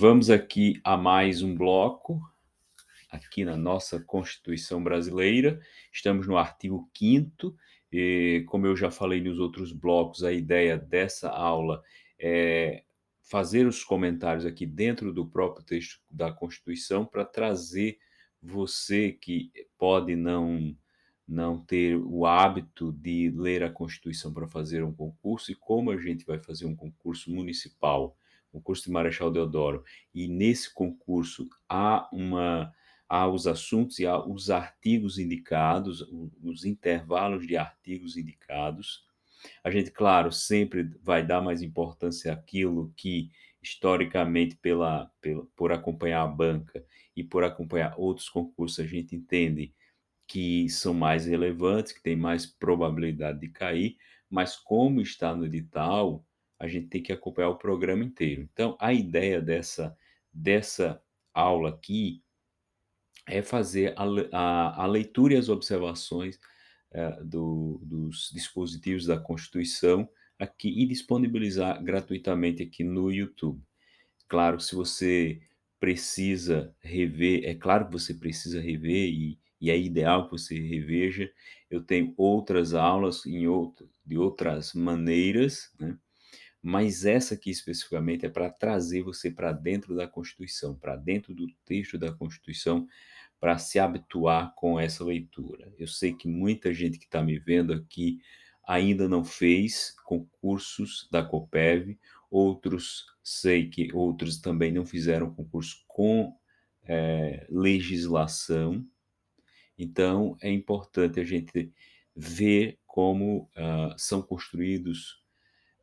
Vamos aqui a mais um bloco, aqui na nossa Constituição brasileira. Estamos no artigo 5º, e como eu já falei nos outros blocos, a ideia dessa aula é fazer os comentários aqui dentro do próprio texto da Constituição para trazer você que pode não ter o hábito de ler a Constituição para fazer um concurso, e como a gente vai fazer um concurso municipal, concurso de Marechal Deodoro, e nesse concurso há os assuntos e há os artigos indicados, os intervalos de artigos indicados. A gente, claro, sempre vai dar mais importância àquilo que, historicamente, por acompanhar a banca e por acompanhar outros concursos, a gente entende que são mais relevantes, que têm mais probabilidade de cair, mas como está no edital, a gente tem que acompanhar o programa inteiro. Então, a ideia dessa aula aqui é fazer a leitura e as observações, dos dispositivos da Constituição aqui e disponibilizar gratuitamente aqui no YouTube. Claro, se você precisa rever, é claro que você precisa rever e é ideal que você reveja. Eu tenho outras aulas de outras maneiras, né, mas essa aqui especificamente é para trazer você para dentro da Constituição, para dentro do texto da Constituição, para se habituar com essa leitura. Eu sei que muita gente que está me vendo aqui ainda não fez concursos da Copeve, sei que outros também não fizeram concurso com legislação, então é importante a gente ver como são construídos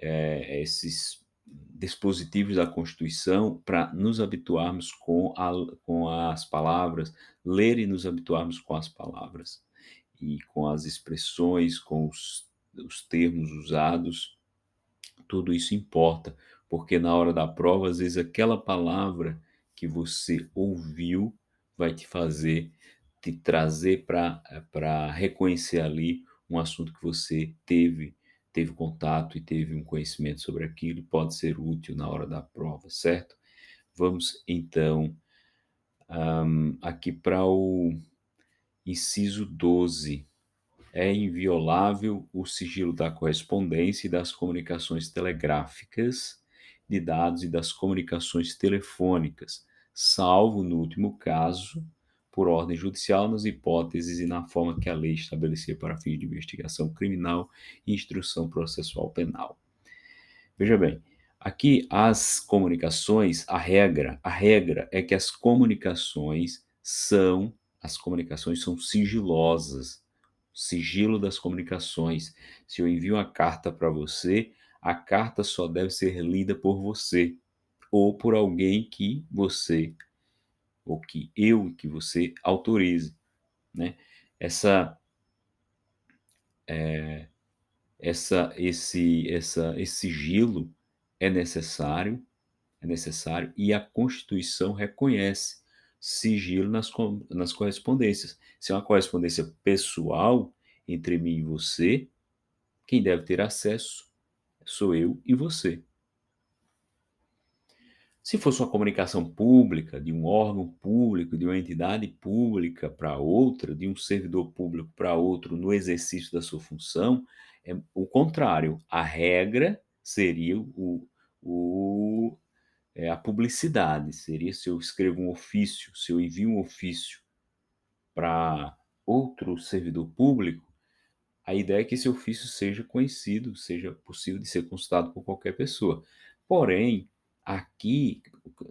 esses dispositivos da Constituição para nos habituarmos com as palavras, ler e nos habituarmos com as palavras e com as expressões, com os termos usados, tudo isso importa, porque na hora da prova, às vezes, aquela palavra que você ouviu vai te trazer para reconhecer ali um assunto que você teve contato e teve um conhecimento sobre aquilo, e pode ser útil na hora da prova, certo? Vamos então, aqui para o inciso 12. É inviolável o sigilo da correspondência e das comunicações telegráficas, de dados e das comunicações telefônicas, salvo, no último caso, por ordem judicial, nas hipóteses e na forma que a lei estabelecer para fins de investigação criminal e instrução processual penal. Veja bem, aqui a regra é que as comunicações são sigilosas. Sigilo das comunicações. Se eu envio uma carta para você, a carta só deve ser lida por você ou por alguém que você ou que você autorize, né. Essa esse sigilo é necessário e a Constituição reconhece sigilo nas correspondências. Se é uma correspondência pessoal entre mim e você, quem deve ter acesso sou eu e você. Se fosse uma comunicação pública, de um órgão público, de uma entidade pública para outra, de um servidor público para outro no exercício da sua função, é o contrário. A regra seria a publicidade, seria se eu escrevo um ofício, se eu envio um ofício para outro servidor público, a ideia é que esse ofício seja conhecido, seja possível de ser consultado por qualquer pessoa. Porém, aqui,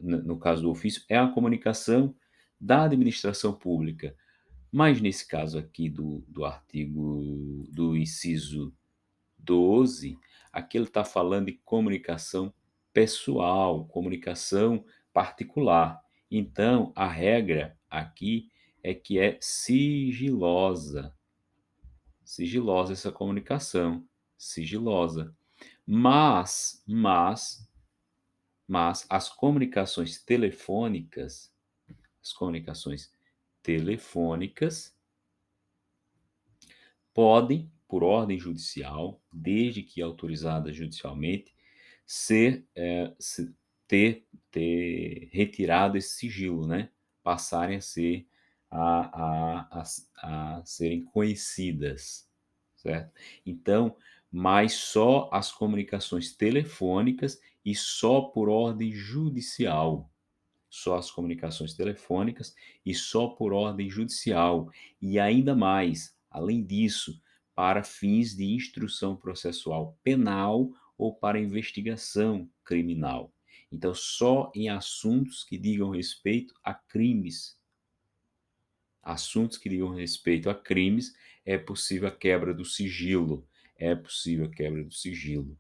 no caso do ofício, é a comunicação da administração pública. Mas nesse caso aqui do artigo do inciso 12, aqui ele está falando de comunicação pessoal, comunicação particular. Então, a regra aqui é que é sigilosa essa comunicação, sigilosa. Mas as comunicações telefônicas podem, por ordem judicial, desde que autorizadas judicialmente, ser ter retirado esse sigilo, né, passarem a ser a serem conhecidas, certo? Então, mas só as comunicações telefônicas e só por ordem judicial. Só as comunicações telefônicas e só por ordem judicial. E ainda mais, além disso, para fins de instrução processual penal ou para investigação criminal. Então, só em assuntos que digam respeito a crimes. Assuntos que digam respeito a crimes, é possível a quebra do sigilo. É possível a quebra do sigilo.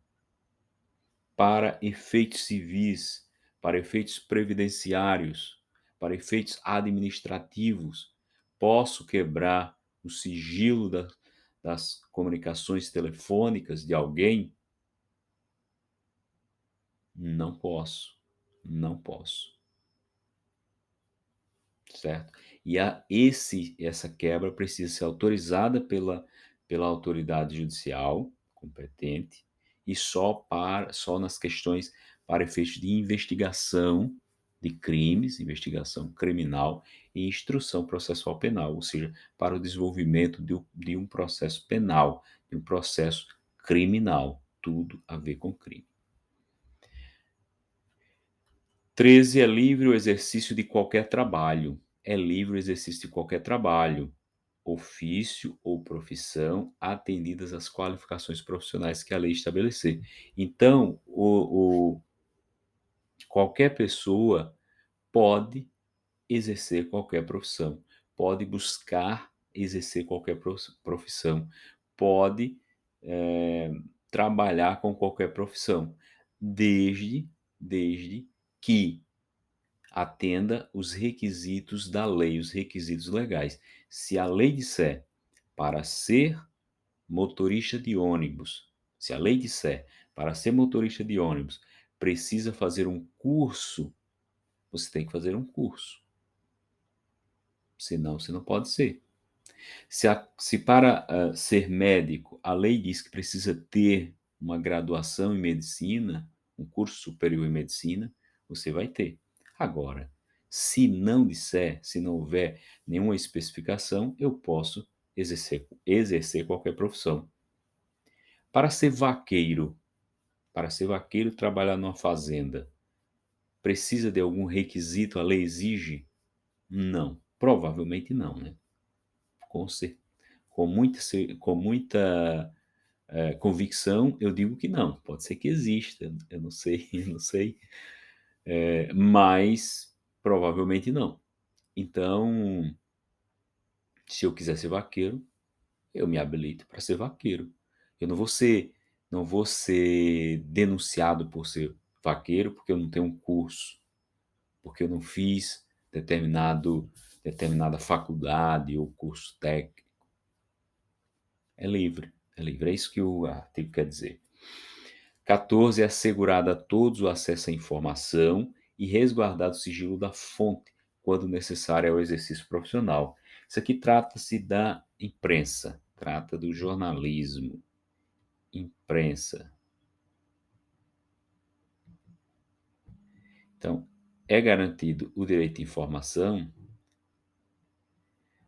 Para efeitos civis, para efeitos previdenciários, para efeitos administrativos, posso quebrar o sigilo das comunicações telefônicas de alguém? Não posso, não posso, certo? E essa quebra precisa ser autorizada pela autoridade judicial competente e só nas questões para efeitos de investigação de crimes, investigação criminal e instrução processual penal, ou seja, para o desenvolvimento de um processo penal, de um processo criminal, tudo a ver com crime. 13 é livre o exercício de qualquer trabalho. É livre o exercício de qualquer trabalho, ofício ou profissão, atendidas as qualificações profissionais que a lei estabelecer. Então, qualquer pessoa pode exercer qualquer profissão, pode buscar exercer qualquer profissão, pode trabalhar com qualquer profissão, desde que atenda os requisitos da lei, os requisitos legais. Se a lei disser para ser motorista de ônibus, se a lei disser para ser motorista de ônibus precisa fazer um curso, você tem que fazer um curso. Senão você não pode ser. Se para ser médico a lei diz que precisa ter uma graduação em medicina, um curso superior em medicina, você vai ter. Agora, se não disser, se não houver nenhuma especificação, eu posso exercer qualquer profissão. Para ser vaqueiro, trabalhar numa fazenda, precisa de algum requisito, a lei exige? Não, provavelmente não, né? Com certeza. Com muita convicção, eu digo que não. Pode ser que exista, eu não sei, eu não sei, mas provavelmente não. Então, se eu quiser ser vaqueiro, eu me habilito para ser vaqueiro. Eu não vou ser denunciado por ser vaqueiro, porque eu não tenho um curso, porque eu não fiz determinada faculdade ou curso técnico. É livre, é livre. É isso que o artigo quer dizer. 14. É assegurado a todos o acesso à informação e resguardado o sigilo da fonte, quando necessário ao exercício profissional. Isso aqui trata-se da imprensa, trata do jornalismo. Imprensa. Então, é garantido o direito à informação,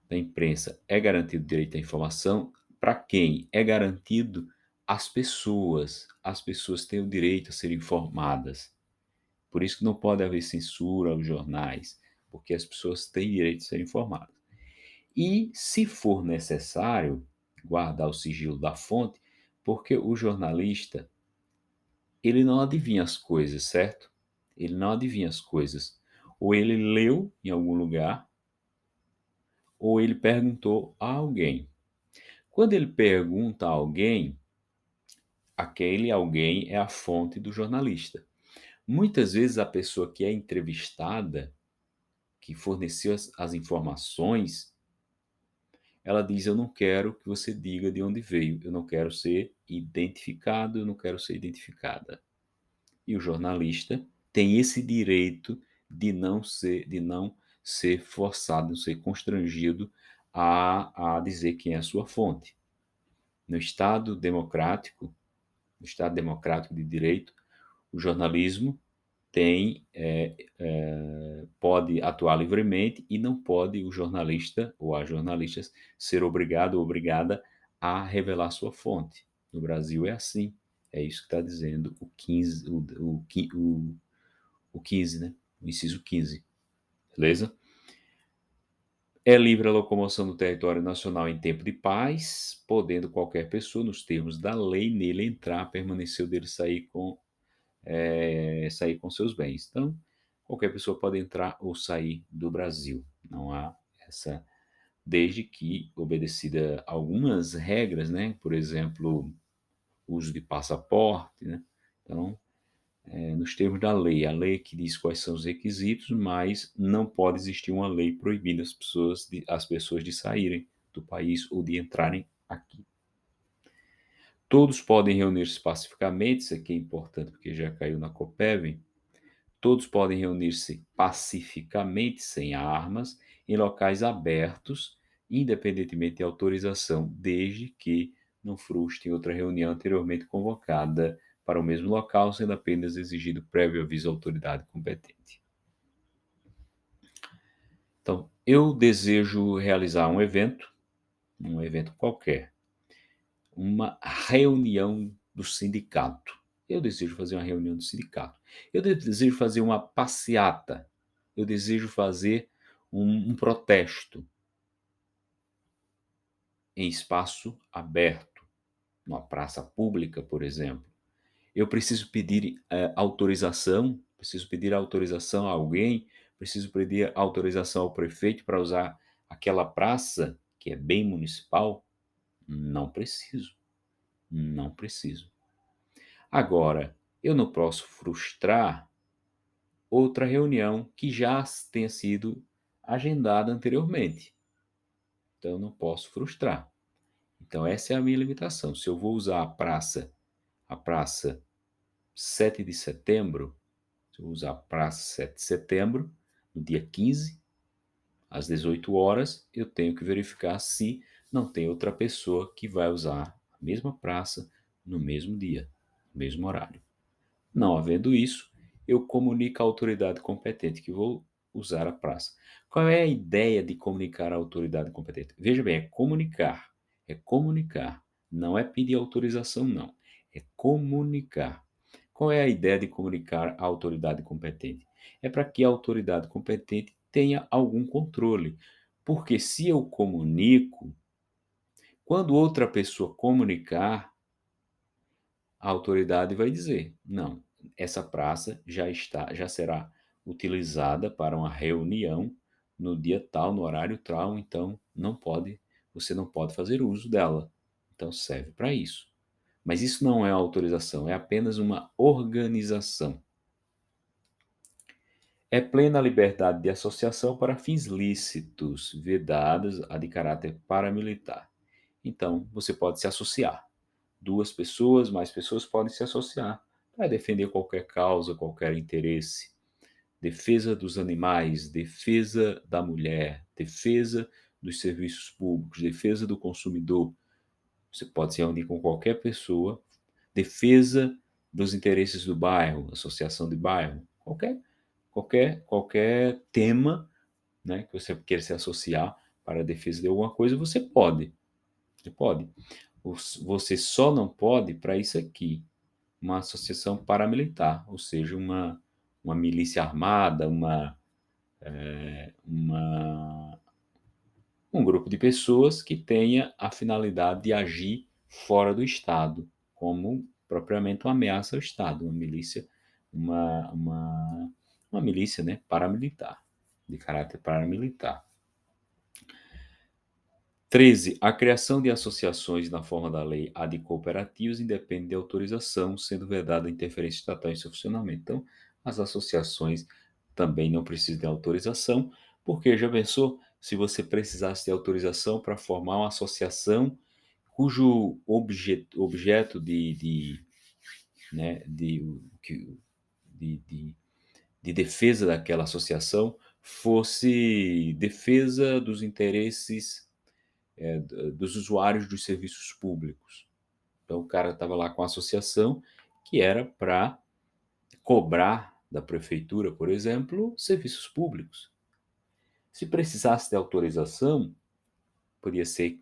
da imprensa é garantido o direito à informação para quem? É garantido às pessoas. As pessoas têm o direito a serem informadas. Por isso que não pode haver censura aos jornais, porque as pessoas têm direito a serem informadas. E, se for necessário, guardar o sigilo da fonte, porque o jornalista, ele não adivinha as coisas, certo? Ele não adivinha as coisas. Ou ele leu em algum lugar, ou ele perguntou a alguém. Quando ele pergunta a alguém, aquele alguém é a fonte do jornalista. Muitas vezes a pessoa que é entrevistada, que forneceu as informações, ela diz: eu não quero que você diga de onde veio, eu não quero ser identificado, eu não quero ser identificada. E o jornalista tem esse direito de não ser forçado, não ser constrangido a dizer quem é a sua fonte. No Estado democrático de direito, o jornalismo pode atuar livremente e não pode o jornalista ou as jornalistas ser obrigado ou obrigada a revelar sua fonte. No Brasil é assim, é isso que está dizendo o 15, o 15, né? O inciso 15, beleza? É livre a locomoção no território nacional em tempo de paz, podendo qualquer pessoa, nos termos da lei, nele entrar, permanecer ou dele sair com seus bens. Então, qualquer pessoa pode entrar ou sair do Brasil. Não há essa, desde que obedecida algumas regras, né? Por exemplo, uso de passaporte, né? Então, nos termos da lei, a lei que diz quais são os requisitos, mas não pode existir uma lei proibindo as pessoas de saírem do país ou de entrarem aqui. Todos podem reunir-se pacificamente, isso aqui é importante porque já caiu na Copevin. Todos podem reunir-se pacificamente, sem armas, em locais abertos, independentemente de autorização, desde que não frustrem outra reunião anteriormente convocada para o mesmo local, sendo apenas exigido prévio aviso à autoridade competente. Então, eu desejo realizar um evento qualquer, uma reunião do sindicato. Eu desejo fazer uma reunião do sindicato. Eu desejo fazer uma passeata. Eu desejo fazer um protesto em espaço aberto, numa praça pública, por exemplo. Eu preciso pedir autorização a alguém, preciso pedir autorização ao prefeito para usar aquela praça, que é bem municipal. Não preciso, não preciso. Agora, eu não posso frustrar outra reunião que já tenha sido agendada anteriormente. Então, eu não posso frustrar. Então, essa é a minha limitação. Se eu vou usar a praça 7 de setembro, se eu usar a praça 7 de setembro, no dia 15, às 18 horas, eu tenho que verificar se não tem outra pessoa que vai usar a mesma praça no mesmo dia, no mesmo horário. Não havendo isso, eu comunico à autoridade competente que vou usar a praça. Qual é a ideia de comunicar à autoridade competente? Veja bem, é comunicar, não é pedir autorização, não, é comunicar. Qual é a ideia de comunicar à autoridade competente? É para que a autoridade competente tenha algum controle, porque se eu comunico, quando outra pessoa comunicar, a autoridade vai dizer: não, essa praça já será utilizada para uma reunião no dia tal, no horário tal, então você não pode fazer uso dela. Então serve para isso. Mas isso não é autorização, é apenas uma organização. É plena liberdade de associação para fins lícitos, vedadas a de caráter paramilitar. Então, você pode se associar. Duas pessoas, mais pessoas podem se associar para defender qualquer causa, qualquer interesse. Defesa dos animais, defesa da mulher, defesa dos serviços públicos, defesa do consumidor. Você pode se reunir com qualquer pessoa. Defesa dos interesses do bairro, associação de bairro, qualquer tema, né, que você queira se associar para a defesa de alguma coisa, você pode. Você pode. Você só não pode para isso aqui, uma associação paramilitar, ou seja, uma milícia armada, uma, um grupo de pessoas que tenha a finalidade de agir fora do Estado, como propriamente uma ameaça ao Estado, uma, uma, uma milícia, né, paramilitar, de caráter paramilitar. 13. A criação de associações na forma da lei a de cooperativas independe de autorização, sendo vedada a interferência estatal em seu funcionamento. Então, as associações também não precisam de autorização, porque já pensou se você precisasse de autorização para formar uma associação cujo objeto né, de defesa daquela associação fosse defesa dos interesses dos usuários dos serviços públicos. Então o cara estava lá com a associação que era para cobrar da prefeitura, por exemplo, serviços públicos. Se precisasse de autorização, podia ser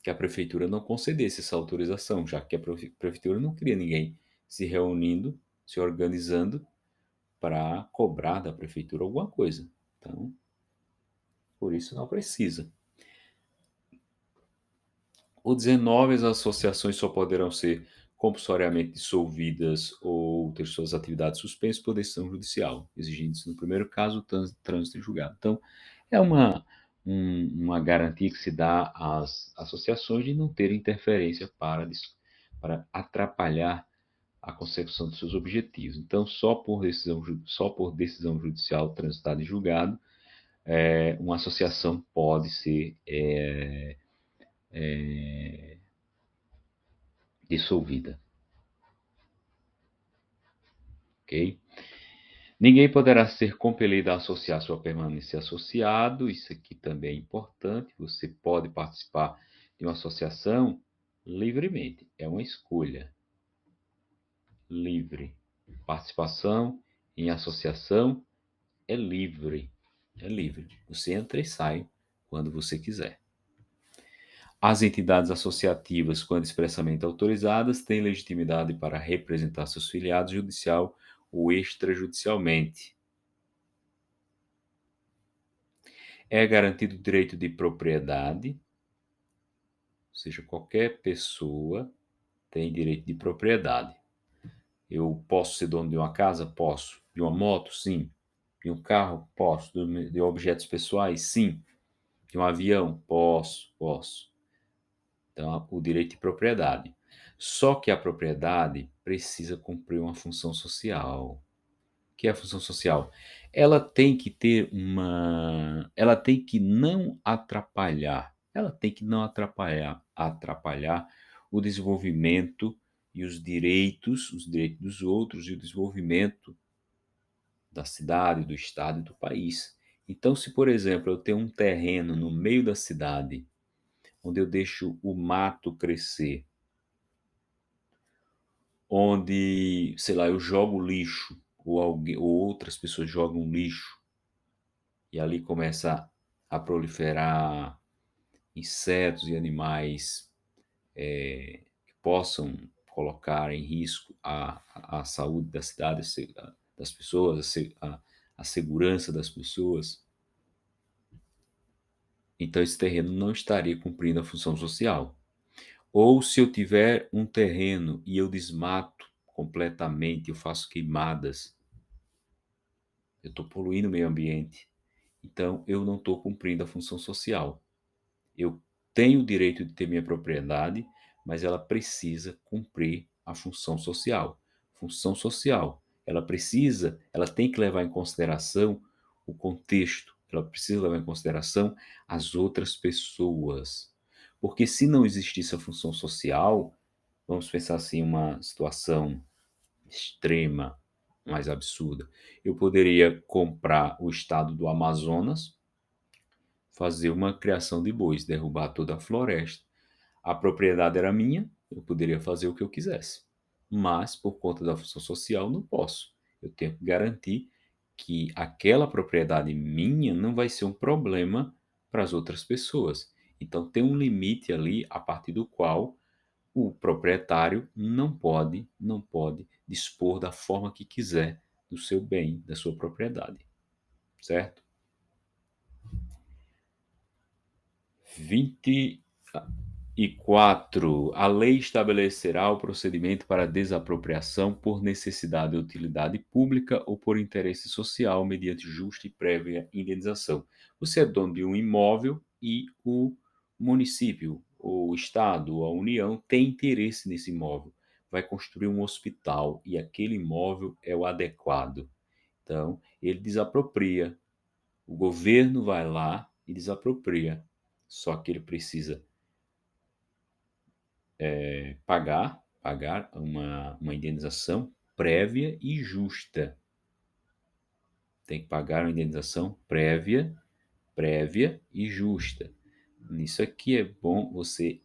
que a prefeitura não concedesse essa autorização, já que a prefeitura não queria ninguém se reunindo, se organizando para cobrar da prefeitura alguma coisa. Então, por isso não precisa. O 19, as associações só poderão ser compulsoriamente dissolvidas ou ter suas atividades suspensas por decisão judicial, exigindo-se, no primeiro caso, o trânsito em julgado. Então, é uma garantia que se dá às associações de não ter interferência para atrapalhar a consecução dos seus objetivos. Então, só por decisão judicial transitada em julgado, uma associação pode ser dissolvida. Ok? Ninguém poderá ser compelido a associar-se ou a permanecer associado. Isso aqui também é importante. Você pode participar de uma associação livremente. É uma escolha livre. Participação em associação é livre. É livre. Você entra e sai quando você quiser. As entidades associativas, quando expressamente autorizadas, têm legitimidade para representar seus filiados judicial ou extrajudicialmente. É garantido o direito de propriedade, ou seja, qualquer pessoa tem direito de propriedade. Eu posso ser dono de uma casa? Posso. De uma moto? Sim. De um carro? Posso. De objetos pessoais? Sim. De um avião? Posso. Então, o direito de propriedade. Só que a propriedade precisa cumprir uma função social. O que é a função social? Ela tem que ter ela tem que não atrapalhar, atrapalhar o desenvolvimento e os direitos dos outros e o desenvolvimento da cidade, do estado e do país. Então, se, por exemplo, eu tenho um terreno no meio da cidade, onde eu deixo o mato crescer, onde, sei lá, eu jogo lixo, ou outras pessoas jogam lixo, e ali começa a proliferar insetos e animais que possam colocar em risco a saúde da cidade, das pessoas, a segurança das pessoas. Então, esse terreno não estaria cumprindo a função social. Ou se eu tiver um terreno e eu desmato completamente, eu faço queimadas, eu estou poluindo o meio ambiente. Então, eu não estou cumprindo a função social. Eu tenho o direito de ter minha propriedade, mas ela precisa cumprir a função social. Função social, ela tem que levar em consideração o contexto, ela precisa levar em consideração as outras pessoas. Porque se não existisse a função social, vamos pensar assim, uma situação extrema, mais absurda. Eu poderia comprar o estado do Amazonas, fazer uma criação de bois, derrubar toda a floresta. A propriedade era minha, eu poderia fazer o que eu quisesse. Mas, por conta da função social, não posso. Eu tenho que garantir que aquela propriedade minha não vai ser um problema para as outras pessoas. Então, tem um limite ali a partir do qual o proprietário não pode dispor da forma que quiser do seu bem, da sua propriedade, certo? 24. A lei estabelecerá o procedimento para desapropriação por necessidade ou utilidade pública ou por interesse social mediante justa e prévia indenização. Você é dono de um imóvel e o município, ou o estado, ou a União tem interesse nesse imóvel. Vai construir um hospital e aquele imóvel é o adequado. Então, ele desapropria. O governo vai lá e desapropria. Só que ele precisa pagar uma indenização prévia e justa. Tem que pagar uma indenização prévia e justa. Nisso aqui é bom você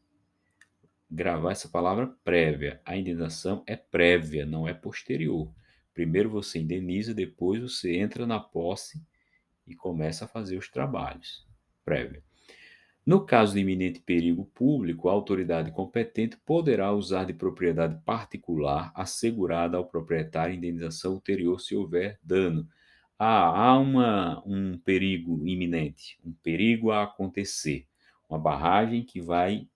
gravar essa palavra prévia. A indenização é prévia, não é posterior. Primeiro você indeniza, depois você entra na posse e começa a fazer os trabalhos prévio. No caso de iminente perigo público, a autoridade competente poderá usar de propriedade particular assegurada ao proprietário indenização ulterior se houver dano. Há um perigo iminente, um perigo a acontecer, uma barragem que vai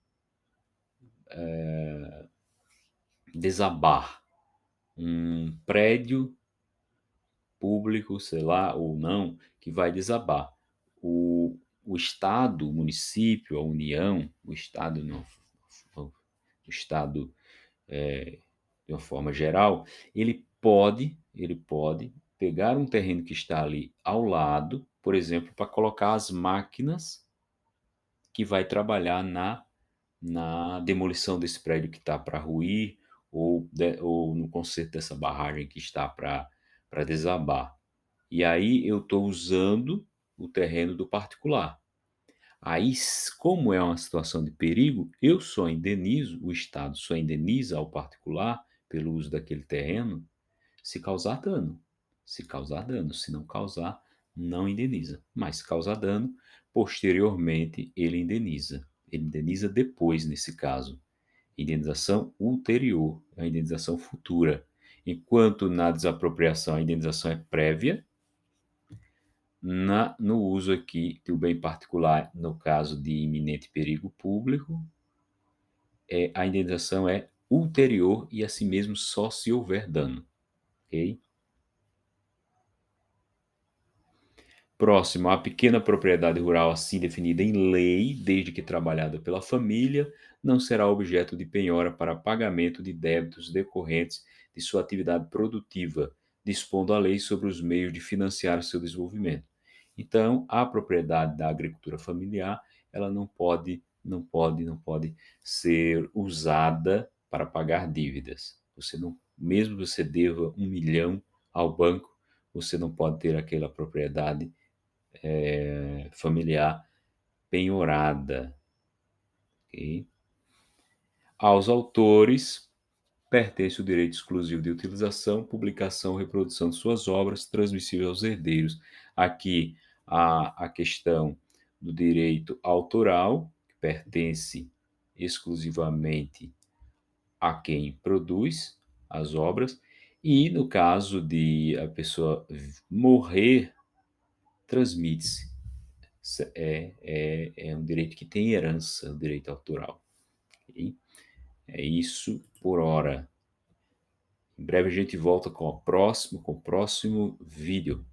desabar, um prédio público, sei lá, ou não, que vai desabar. O Estado, o município, a União, o Estado, não, o Estado de uma forma geral, ele pode pegar um terreno que está ali ao lado, por exemplo, para colocar as máquinas que vai trabalhar na demolição desse prédio que está para ruir ou no conserto dessa barragem que está para desabar. E aí eu estou usando o terreno do particular. Aí, como é uma situação de perigo, eu só indenizo, o Estado só indeniza ao particular pelo uso daquele terreno se causar dano. Se causar dano, se não causar, não indeniza. Mas se causar dano, posteriormente ele indeniza. Ele indeniza depois, nesse caso. Indenização ulterior, a indenização futura. Enquanto na desapropriação a indenização é prévia, no uso aqui do bem particular, no caso de iminente perigo público, a indenização é ulterior e assim mesmo só se houver dano. Ok? Próximo, a pequena propriedade rural assim definida em lei, desde que trabalhada pela família, não será objeto de penhora para pagamento de débitos decorrentes de sua atividade produtiva, dispondo a lei sobre os meios de financiar seu desenvolvimento. Então, a propriedade da agricultura familiar, ela não pode ser usada para pagar dívidas. Você não, mesmo que você deva 1 milhão ao banco, você não pode ter aquela propriedade familiar penhorada. Ok? Aos autores pertence o direito exclusivo de utilização, publicação, reprodução de suas obras, transmissível aos herdeiros. Aqui a questão do direito autoral, que pertence exclusivamente a quem produz as obras, e no caso de a pessoa morrer, transmite-se. É um direito que tem herança, o direito autoral. Ok? É isso por hora. Em breve a gente volta com o próximo vídeo.